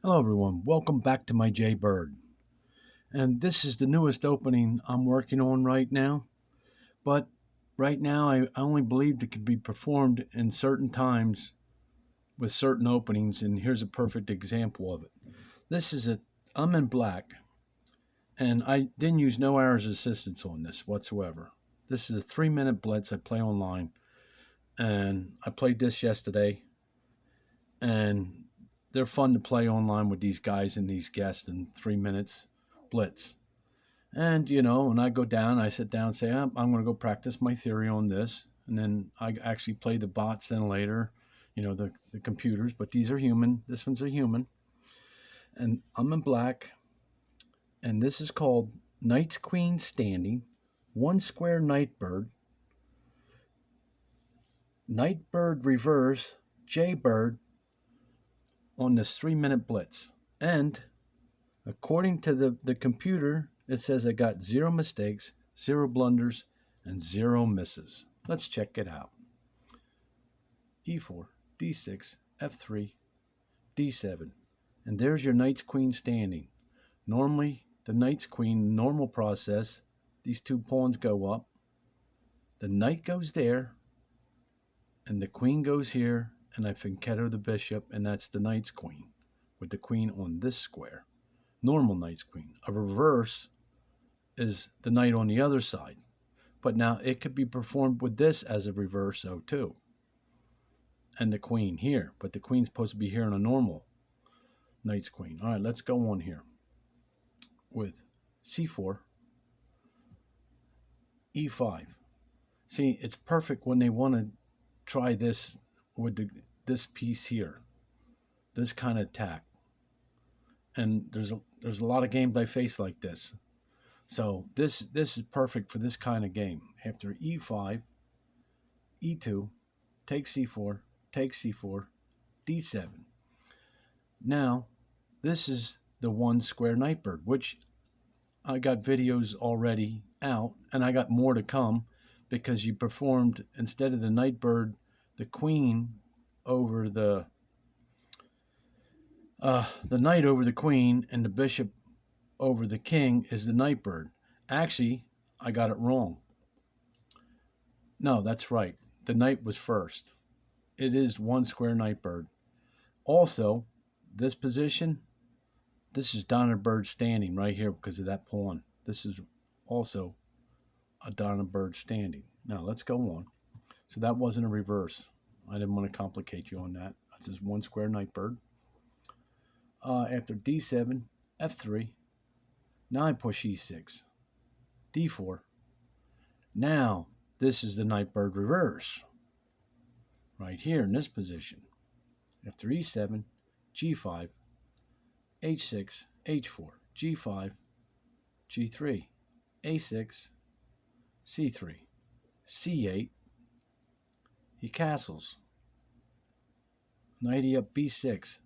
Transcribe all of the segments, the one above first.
Hello, everyone. Welcome back to my jbird. And this is the newest opening I'm working on right now. But right now, I only believe it can be performed in certain times with certain openings. And here's a perfect example of it. This is I'm in black, and I didn't use no hours assistance on this whatsoever. This is a 3-minute blitz I play online. And I played this yesterday. And they're fun to play online with these guys and these guests in 3 minutes blitz. And, when I go down, I sit down and say, I'm going to go practice my theory on this. And then I actually play the bots then later, the computers, but these are human. This one's a human. And I'm in black. And this is called Knight's Queen Standing, one square Nightbird, Nightbird reverse, Jaybird on this 3-minute blitz. And according to the computer, it says I got 0 mistakes, 0 blunders, and 0 misses. Let's check it out. E4, D6, F3, D7. And there's your Knight's Queen standing. Normally, the Knight's Queen, normal process, these 2 pawns go up. The Knight goes there, and the Queen goes here, and I fianchetto the Bishop, and that's the Knight's Queen, with the Queen on this square. Normal Knight's Queen. A reverse is the Knight on the other side. But now it could be performed with this as a reverso too. And the Queen here. But the Queen's supposed to be here in a normal Knight's Queen. All right, let's go on here with C4, E5. See, it's perfect when they want to try this with this piece here. This kind of attack. And there's a lot of games I face like this. So this is perfect for this kind of game. After E5, E2, take C4, take C4, D7. Now, this is the 1 square Nightbird, which I got videos already out, and I got more to come because you performed, instead of the Nightbird, the Queen over the Knight over the Queen, and the Bishop over the King is the Nightbird. Actually, I got it wrong. No, that's right. The Knight was first. It is 1 square Nightbird. Also, this position, this is Donnerbird standing right here because of that pawn. This is also a Donnerbird standing. Now, let's go on. So that wasn't a reverse. I didn't want to complicate you on that. That's just 1 square Nightbird. After D7, F3. Now I push E6. D4. Now, this is the Nightbird reverse. Right here in this position. After E7, G5, H6, H4, G5, G3, A6, C3, C8. He castles. Knighty up B6.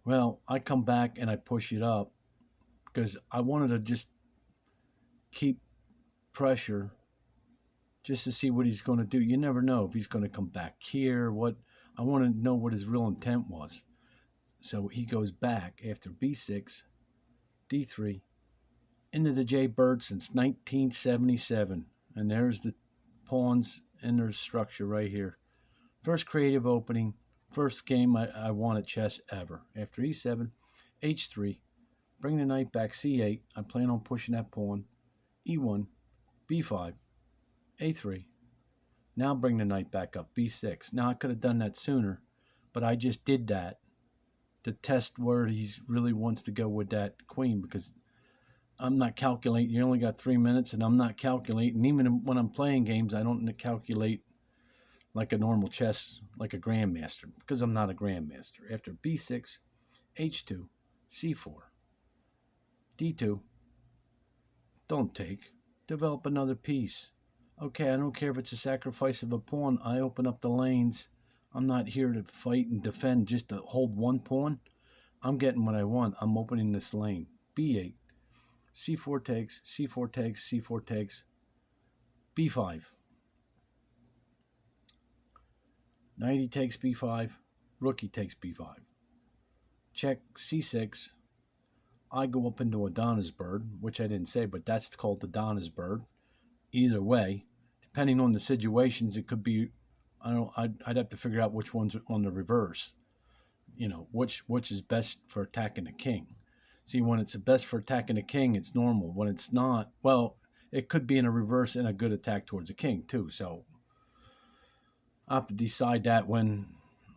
Well, I come back and I push it up because I wanted to just keep pressure just to see what he's going to do. You never know if he's going to come back here. I want to know what his real intent was. So he goes back after B6, D3, into the J-bird since 1977. And there's the pawns in their structure right here. First creative opening, first game I won at chess ever. After E7, H3, bring the knight back, C8. I plan on pushing that pawn. E1, B5, A3. Now bring the knight back up, B6. Now I could have done that sooner, but I just did that to test where he really wants to go with that queen, because I'm not calculating. You only got 3 minutes, and I'm not calculating. Even when I'm playing games, I don't calculate like a normal chess, like a grandmaster, because I'm not a grandmaster. After B6, H2, C4, D2, don't take. Develop another piece. Okay, I don't care if it's a sacrifice of a pawn. I open up the lanes. I'm not here to fight and defend just to hold one pawn. I'm getting what I want. I'm opening this lane. B8. C4 takes, C4 takes, C4 takes. B5. Knighty takes B5. Rookie takes B5. check c6. I go up into a Donna's bird, which I didn't say, but that's called the Donna's bird. Either way, depending on the situations, it could be. I'd have to figure out which one's on the reverse. Which is best for attacking the king. See, when it's the best for attacking the king, it's normal. When it's not, well, it could be in a reverse and a good attack towards the king too. So I have to decide that when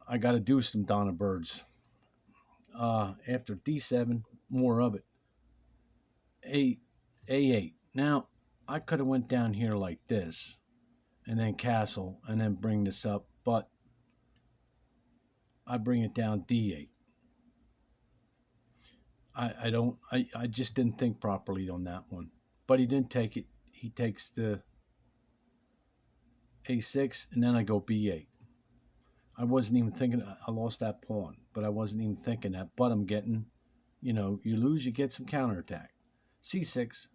I got to do some Donna birds. After d7, more of it. A8. Now, I could have went down here like this, and then castle, and then bring this up, but I bring it down d8. I just didn't think properly on that one. But he didn't take it. He takes the a6, and then I go b8. I wasn't even thinking, I lost that pawn, but I wasn't even thinking that. But I'm getting, you lose, you get some counterattack. c6,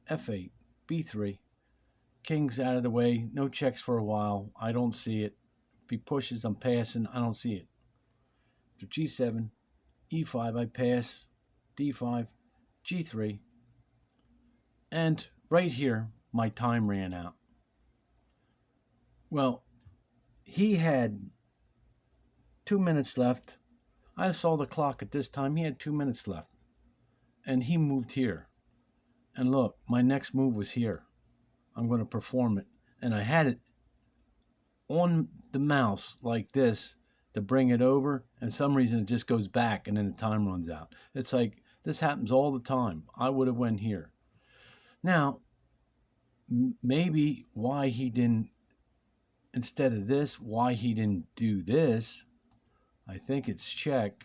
f8, b3. King's out of the way. No checks for a while. I don't see it. If he pushes, I'm passing. I don't see it. After g7, e5, I pass. d5, g3. And right here, my time ran out. Well, he had 2 minutes left. I saw the clock at this time. He had 2 minutes left. And he moved here. And look, my next move was here. I'm going to perform it. And I had it on the mouse like this to bring it over. And some reason it just goes back and then the time runs out. It's like, this happens all the time. I would have went here. Now, maybe why he didn't, instead of this, why he didn't do this, I think it's check.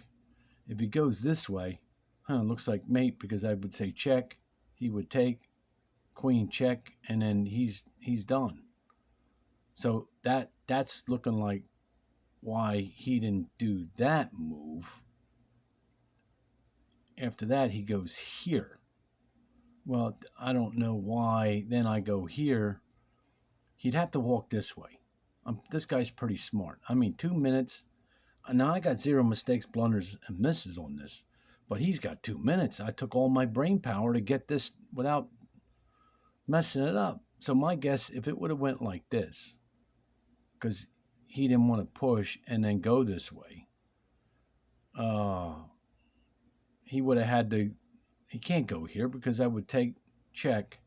If he goes this way, it looks like mate, because I would say check. He would take, queen check, and then he's done. So that's looking like why he didn't do that move. After that, he goes here. Well, I don't know why. Then I go here. He'd have to walk this way. This guy's pretty smart. I mean, 2 minutes. Now I got zero mistakes, blunders, and misses on this. But he's got 2 minutes. I took all my brain power to get this without messing it up. So my guess, if it would have went like this, because he didn't want to push and then go this way, he would have had to. He can't go here because I would take check,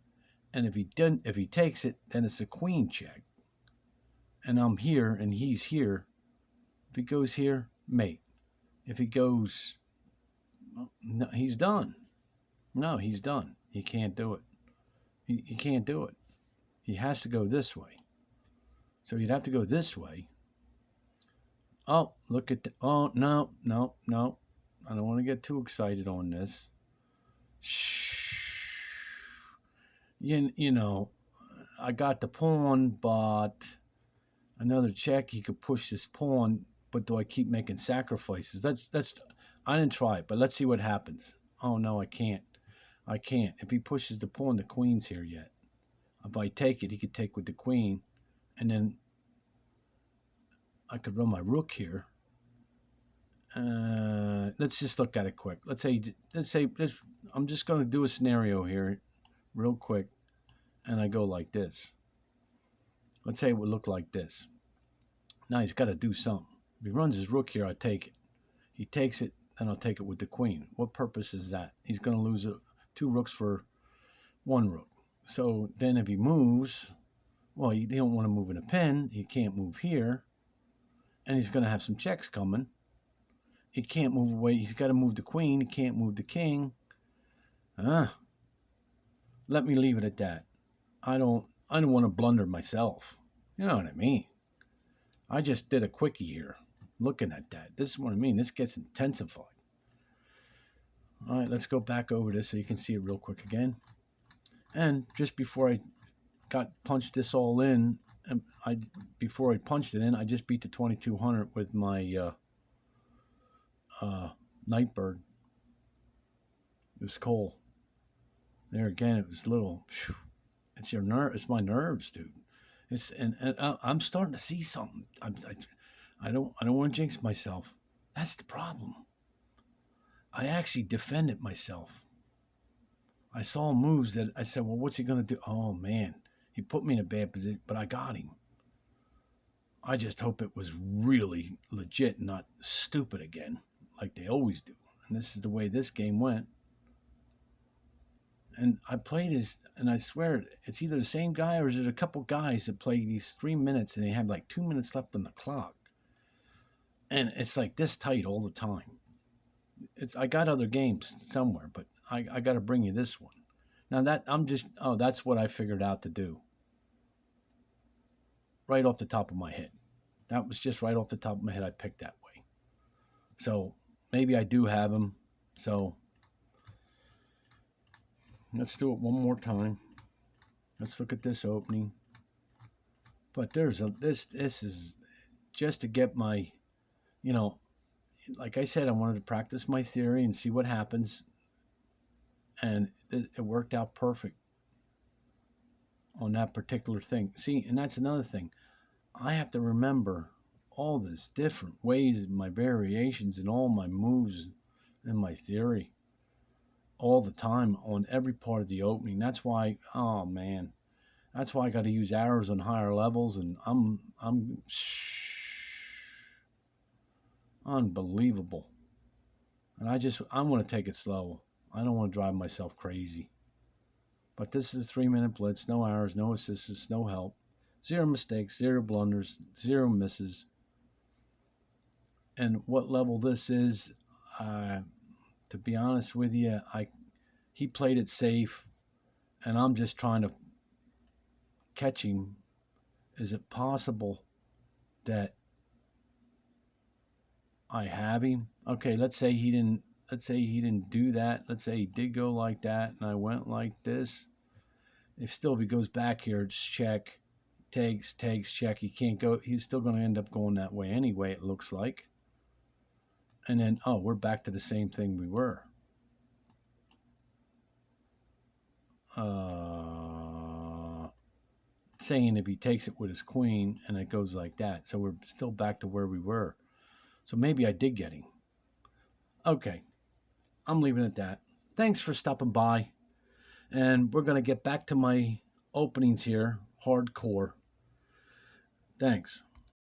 and if he takes it, then it's a queen check, and I'm here and he's here. If he goes here, mate. If he goes, no, he's done. No, he's done. He can't do it. He can't do it. He has to go this way. So you'd have to go this way. Oh, look at oh, no. I don't want to get too excited on this. Shh. You know, I got the pawn, but another check, he could push this pawn, but do I keep making sacrifices? That's I didn't try it, but let's see what happens. Oh no, I can't. If he pushes the pawn, the queen's here yet. If I take it, he could take with the queen, and then I could run my rook here. Let's just look at it quick. Let's say I'm just going to do a scenario here real quick, and I go like this. Let's say it would look like this. Now he's got to do something. If he runs his rook here, I take it. He takes it, then I'll take it with the queen. What purpose is that? He's going to lose 2 rooks for 1 rook. So then if he moves, well, he don't want to move in a pin. He can't move here. And he's going to have some checks coming. He can't move away. He's got to move the queen. He can't move the king. Let me leave it at that. I don't want to blunder myself. You know what I mean? I just did a quickie here. Looking at that. This is what I mean. This gets intensified. All right, let's go back over this so you can see it real quick again. And just before I punched this all in, before I punched it in, I just beat the 2200 with my Nightbird. It was cold. There again, it was little. It's your nerve. It's my nerves, dude. And I'm starting to see something. I don't want to jinx myself. That's the problem. I actually defended myself. I saw moves that I said, well, what's he going to do? Oh, man. He put me in a bad position, but I got him. I just hope it was really legit, not stupid again, like they always do. And this is the way this game went. And I played this, and I swear it's either the same guy or is it a couple guys that play these 3 minutes and they have like 2 minutes left on the clock. And it's like this tight all the time. I got other games somewhere, but I got to bring you this one. Now that's what I figured out to do. Right off the top of my head. That was just right off the top of my head. I picked that way. So maybe I do have him. So let's do it one more time. Let's look at this opening. But this is just to get my, like I said, I wanted to practice my theory and see what happens. And it worked out perfect on that particular thing. See, and that's another thing. I have to remember all these different ways, my variations and all my moves and my theory all the time on every part of the opening. That's why, oh man, that's why I got to use arrows on higher levels, and I'm unbelievable. And I want to take it slow. I don't want to drive myself crazy. But this is a 3-minute blitz, no errors, no assists, no help, 0 mistakes, 0 blunders, 0 misses. And what level this is, to be honest with you, he played it safe, and I'm just trying to catch him. Is it possible that I have him? Okay, let's say he didn't do that. Let's say he did go like that, and I went like this. If he goes back here, it's check, takes, check. He can't go. He's still going to end up going that way anyway, it looks like. And then, we're back to the same thing we were. Saying if he takes it with his queen and it goes like that. So we're still back to where we were. So maybe I did get him. Okay. I'm leaving it at that. Thanks for stopping by. And we're going to get back to my openings here, hardcore. Thanks.